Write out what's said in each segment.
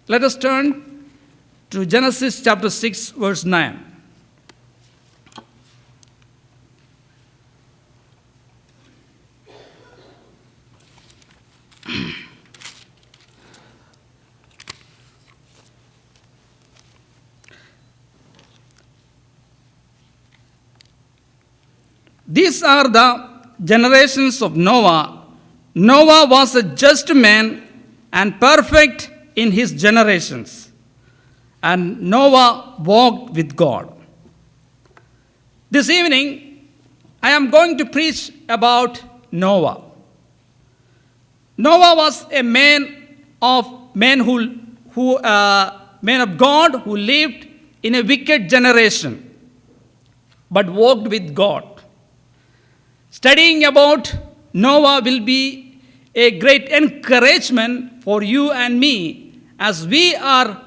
Let us turn to Genesis chapter 6, verse 9. These are the generations of Noah. Noah was a just man and perfect in his generations. And Noah walked with God. This evening, I am going to preach about Noah. Noah was a man of God who lived in a wicked generation, but walked with God. Studying about Noah will be a great encouragement for you and me as we are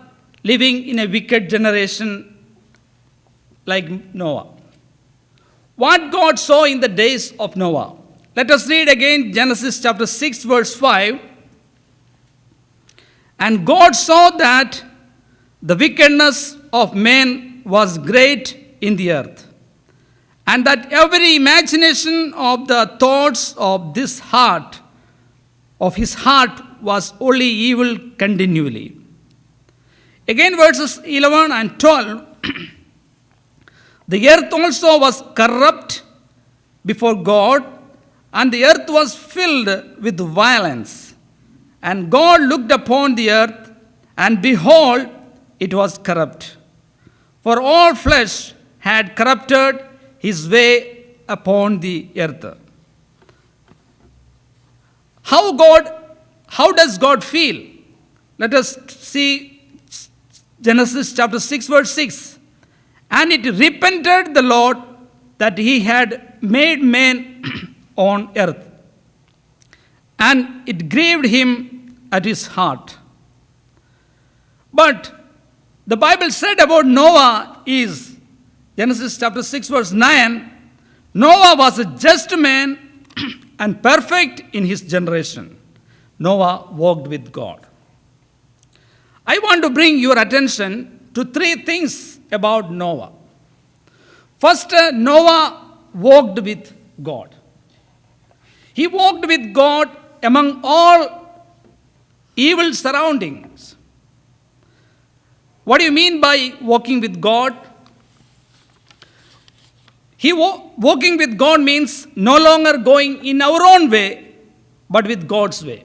living in a wicked generation like Noah. What God saw in the days of Noah. Let us read again Genesis chapter 6, verse 5. And God saw that the wickedness of men was great in the earth, and that every imagination of the thoughts of his heart was only evil continually. Again, verses 11 and 12. The earth also was corrupt before God, and the earth was filled with violence. And God looked upon the earth, and behold, it was corrupt. For all flesh had corrupted his way upon the earth. How does God feel? Let us see Genesis chapter 6, verse 6. And it repented the Lord that he had made man on earth, and it grieved him at his heart. But the Bible said about Noah is, Genesis chapter 6, verse 9, Noah was a just man and perfect in his generation. Noah walked with God. I want to bring your attention to three things about Noah. First, Noah walked with God. He walked with God among all evil surroundings. What do you mean by walking with God? Walking with God means no longer going in our own way, but with God's way.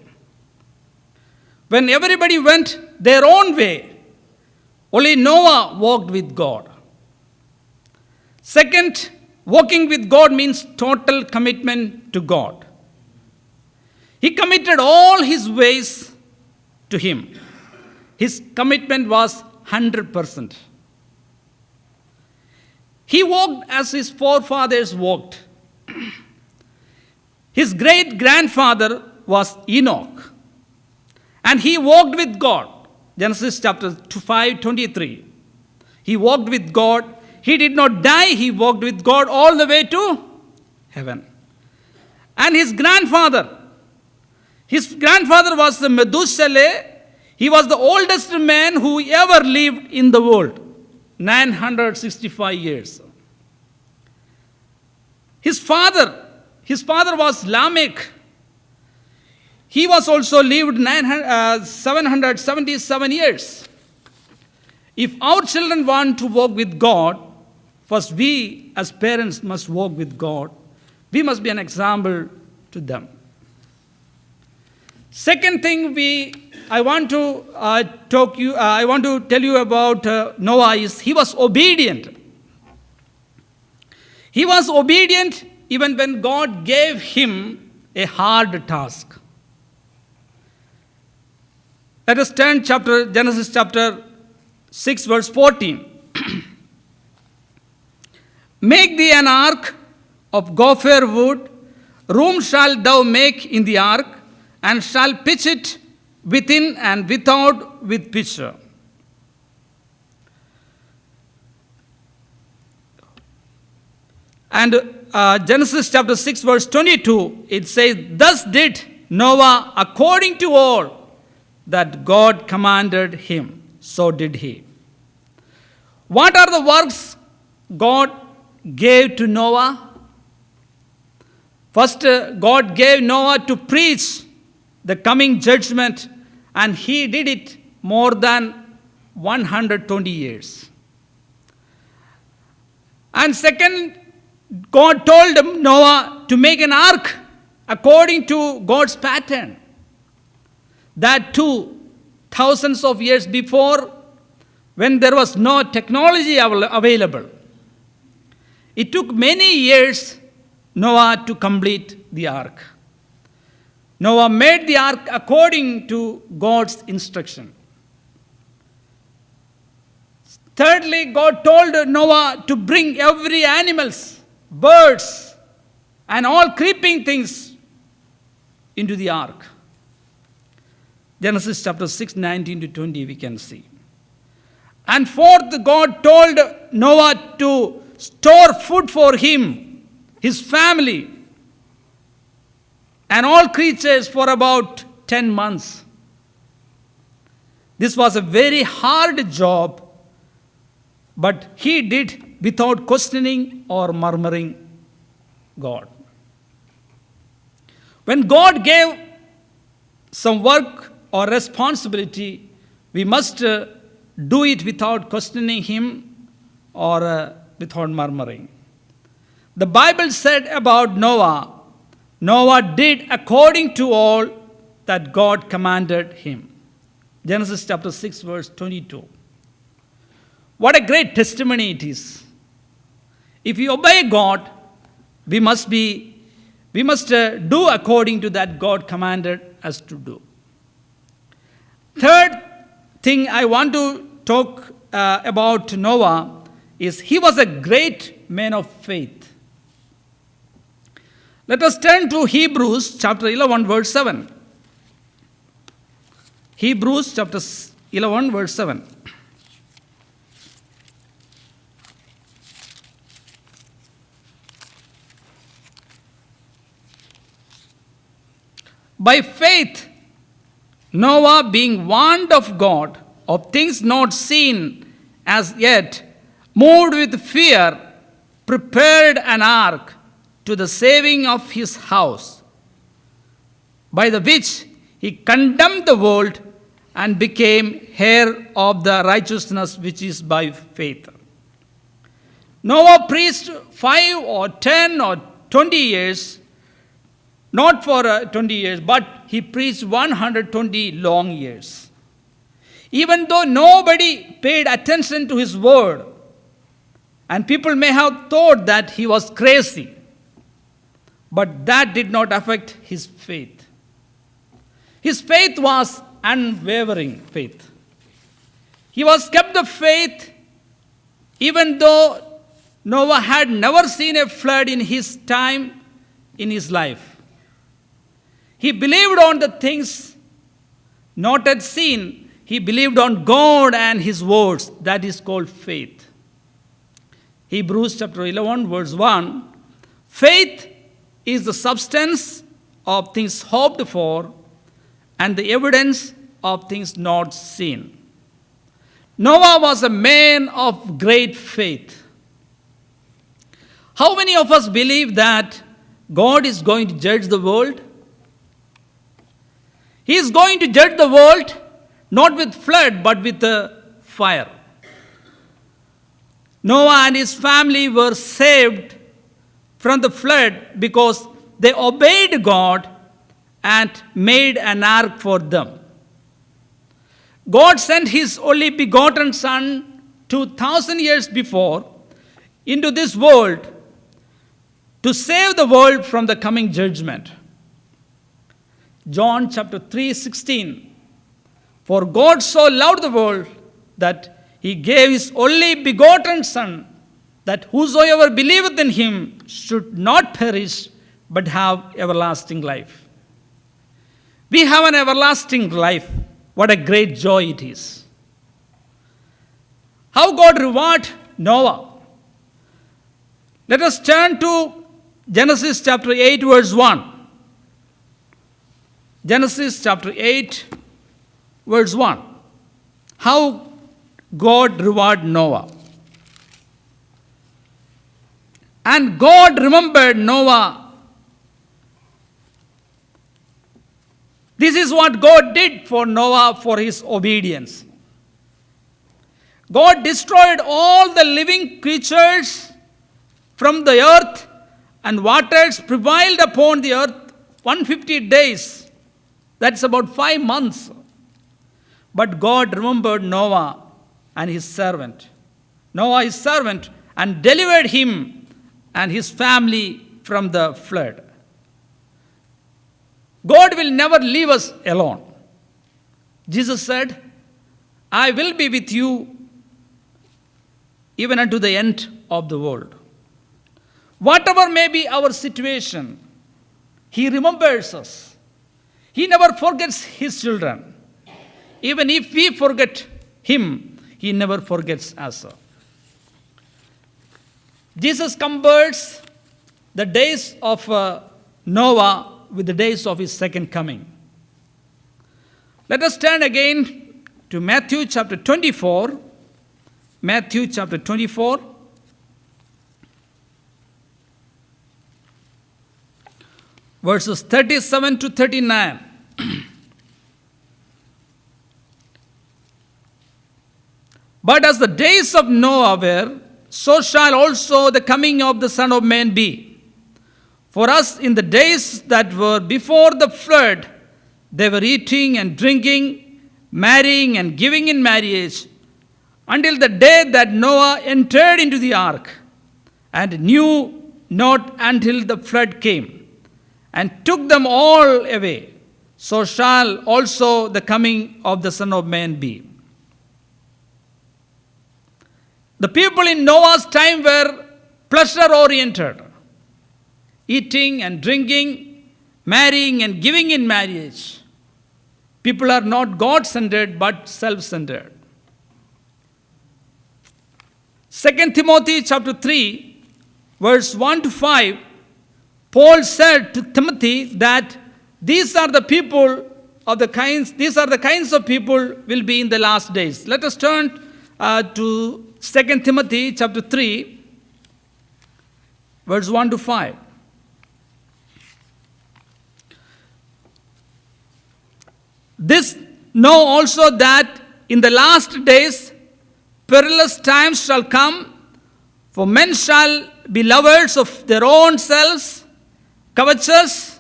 When everybody went their own way, only Noah walked with God. Second, walking with God means total commitment to God. He committed all his ways to him. His commitment was 100%. He walked as his forefathers walked. His great-grandfather was Enoch, and he walked with God. Genesis chapter 5:23. He walked with God. He did not die. He walked with God all the way to heaven. And his grandfather was the Methuselah. He was the oldest man who ever lived in the world, 965 years. His father was Lamech. He was also lived 777 years. If our children want to walk with God, first we as parents must walk with God. We must be an example to them. Second thing I want to tell you about Noah is he was obedient. He was obedient even when God gave him a hard task. Let us turn Genesis chapter 6, verse 14. Make thee an ark of gopher wood. Room shalt thou make in the ark, and shall pitch it within and without with pitcher. And Genesis chapter 6, verse 22, it says, Thus did Noah according to all that God commanded him, so did he. What are the works God gave to Noah? First, God gave Noah to preach the coming judgment, and he did it more than 120 years. And second, God told Noah to make an ark according to God's pattern. That too, thousands of years before, when there was no technology available. It took many years Noah to complete the ark. Noah made the ark according to God's instruction. Thirdly, God told Noah to bring every animals, birds, and all creeping things into the ark. Genesis chapter 6, 19 to 20 we can see. And fourth, God told Noah to store food for him, his family, and all creatures for about 10 months. This was a very hard job, but he did without questioning or murmuring God. When God gave some work or responsibility, we must do it without questioning him or without murmuring. The Bible said about Noah, Noah did according to all that God commanded him. Genesis chapter 6, verse 22. What a great testimony it is. If we obey God, we must do according to that God commanded us to do. Third thing I want to talk about Noah is he was a great man of faith. Let us turn to Hebrews chapter 11, verse 7. Hebrews chapter 11, verse 7. By faith, Noah, being warned of God of things not seen as yet, moved with fear, prepared an ark to the saving of his house, by the which he condemned the world and became heir of the righteousness which is by faith. Noah preached 5 or 10 or 20 years, not for 20 years, but he preached 120 long years. Even though nobody paid attention to his word, and people may have thought that he was crazy, but that did not affect his faith. His faith was unwavering faith. He was kept the faith even though Noah had never seen a flood in his time in his life. He believed on the things not yet seen. He believed on God and his words. That is called faith. Hebrews chapter 11, verse 1. Faith is the substance of things hoped for and the evidence of things not seen. Noah was a man of great faith. How many of us believe that God is going to judge the world? He is going to judge the world not with flood but with fire. Noah and his family were saved from the flood because they obeyed God and made an ark for them. God sent his only begotten Son 2,000 years before into this world to save the world from the coming judgment. John chapter 3:16. For God so loved the world that he gave his only begotten Son, that whosoever believeth in him should not perish but have everlasting life. We have an everlasting life. What a great joy it is. How God rewarded Noah. Let us turn to Genesis chapter 8, verse 1. Genesis chapter 8, verse 1. How God rewarded Noah. And God remembered Noah. This is what God did for Noah for his obedience. God destroyed all the living creatures from the earth, and waters prevailed upon the earth 150 days. That's about 5 months. But God remembered Noah and his servant. Noah, his servant, and delivered him and his family from the flood. God will never leave us alone. Jesus said, I will be with you even unto the end of the world. Whatever may be our situation, He remembers us. He never forgets His children. Even if we forget Him, He never forgets us. Jesus compares the days of Noah with the days of His second coming. Let us turn again to Matthew chapter 24. Matthew chapter 24. Verses 37 to 39. But as the days of Noah were, so shall also the coming of the Son of Man be. For us in the days that were before the flood, they were eating and drinking, marrying and giving in marriage, until the day that Noah entered into the ark, and knew not until the flood came, and took them all away. So shall also the coming of the Son of Man be. The people in Noah's time were pleasure-oriented, eating and drinking, marrying and giving in marriage. People are not God-centered but self-centered. 2 Timothy chapter 3, verse 1 to 5, Paul said to Timothy that these are the kinds of people will be in the last days. Let us turn to 2 Timothy chapter 3, verse 1 to 5. This know also that in the last days perilous times shall come, for men shall be lovers of their own selves, covetous,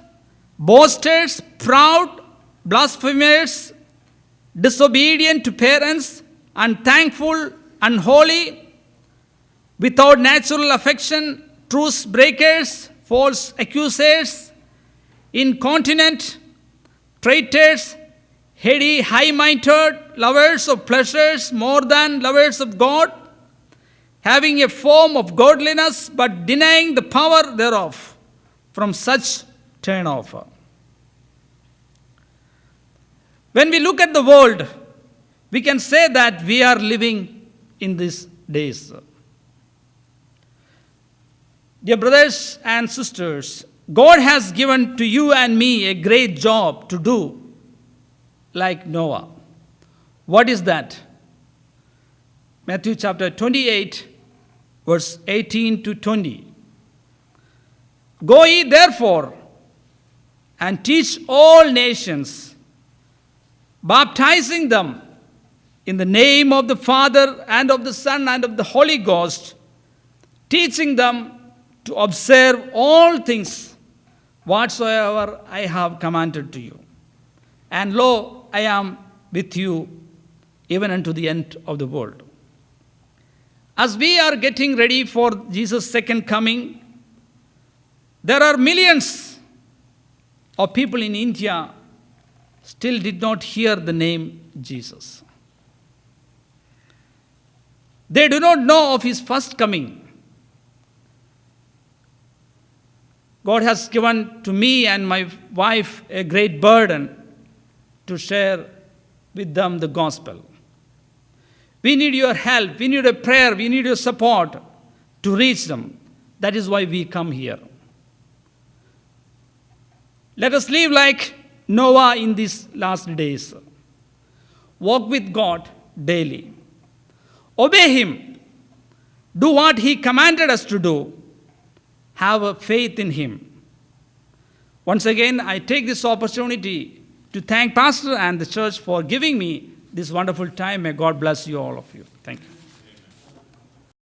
boasters, proud, blasphemers, disobedient to parents, unthankful, unholy, without natural affection, truce breakers, false accusers, incontinent, traitors, heady, high-minded, lovers of pleasures more than lovers of God, having a form of godliness but denying the power thereof. From such turn off. When we look at the world, we can say that we are living in these days. Dear brothers and sisters, God has given to you and me a great job to do like Noah. What is that? Matthew chapter 28, verse 18 to 20. Go ye therefore and teach all nations, baptizing them in the name of the Father and of the Son and of the Holy Ghost, teaching them to observe all things whatsoever I have commanded to you. And lo, I am with you even unto the end of the world. As we are getting ready for Jesus' second coming, there are millions of people in India still did not hear the name Jesus. They do not know of His first coming. God has given to me and my wife a great burden to share with them the gospel. We need your help, we need a prayer, we need your support to reach them. That is why we come here. Let us live like Noah in these last days. walk with God daily. Obey Him. Do what He commanded us to do. Have a faith in Him. Once again, I take this opportunity to thank Pastor and the church for giving me this wonderful time. May God bless you, all of you. Thank you.